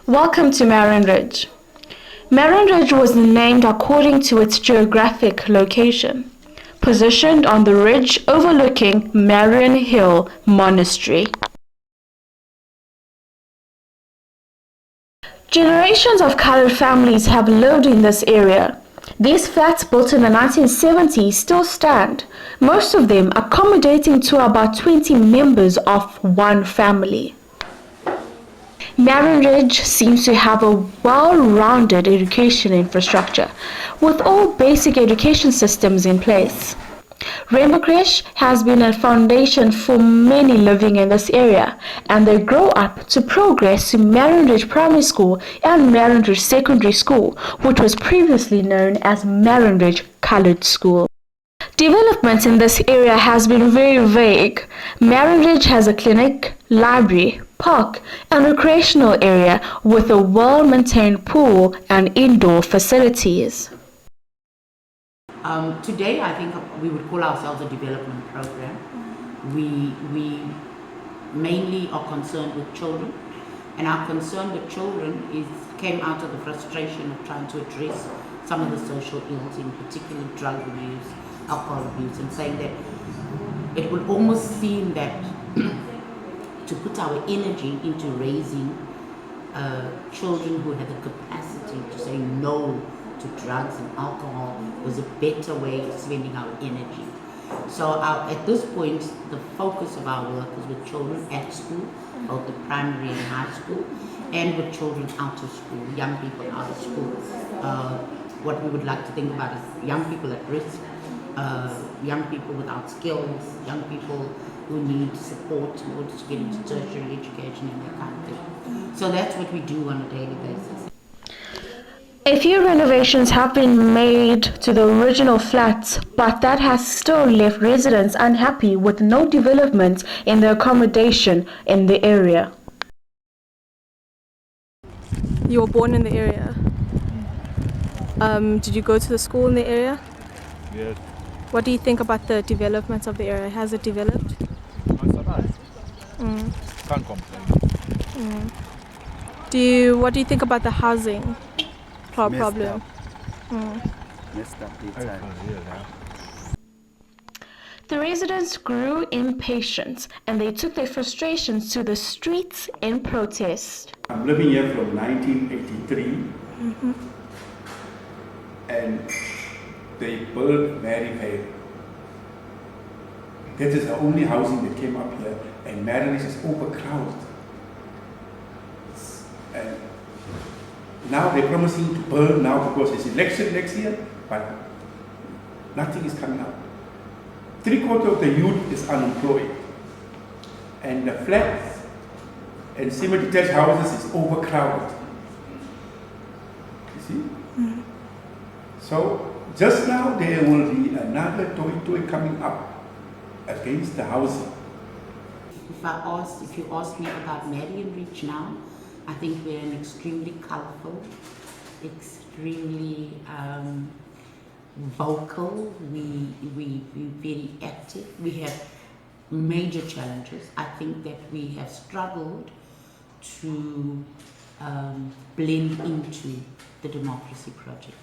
Welcome to Mariannridge. Mariannridge was named according to its geographic location, positioned on the ridge overlooking Marian Hill Monastery. Generations of colored families have lived in this area. These flats built in the 1970s still stand, most of them accommodating to about 20 members of one family. Mariannridge seems to have a well-rounded education infrastructure, with all basic education systems in place. Rainbow Creche has been a foundation for many living in this area, and they grow up to progress to Mariannridge Primary School and Mariannridge Secondary School, which was previously known as Mariannridge Coloured School. Development in this area has been very vague. Mariannridge has a clinic, library, park, and recreational area with a well-maintained pool and indoor facilities. Today, I think we would call ourselves a development program. We mainly are concerned with children, and our concern with children came out of the frustration of trying to address some of the social ills, in particular drug abuse, alcohol abuse, and saying that it would almost seem that to put our energy into raising children who have the capacity to say no to drugs and alcohol was a better way of spending our energy. So at this point, the focus of our work is with children at school, both the primary and high school, and with children out of school, young people out of school. What we would like to think about is young people at risk, young people without skills, young people who need support in order to get into tertiary education and that kind of thing. So that's what we do on a daily basis. A few renovations have been made to the original flats, but that has still left residents unhappy with no development in the accommodation in the area. You were born in the area. Did you go to the school in the area? Yes. What do you think about the development of the area? Has it developed? That's alright. Can't complain. What do you think about the housing problem? Messed up big time. The residents grew impatient and they took their frustrations to the streets in protest. I'm living here from 1983 and they built Mariannridge. That is the only housing that came up here, and Mariannridge is overcrowded. And now they're promising to build now because it's election next year, but nothing is coming up. 3/4 of the youth is unemployed, and the flats and semi-detached houses is overcrowded. You see? So just now there will be another toy coming up against the housing. If you ask me about Mariannridge now, I think we're an extremely colourful, extremely vocal, we're very active. We have major challenges. I think that we have struggled to blend into the democracy project.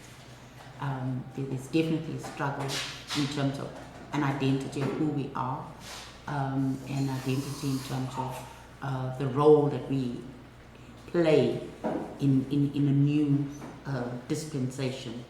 There is definitely a struggle in terms of an identity of who we are, and identity in terms of the role that we play in a new dispensation.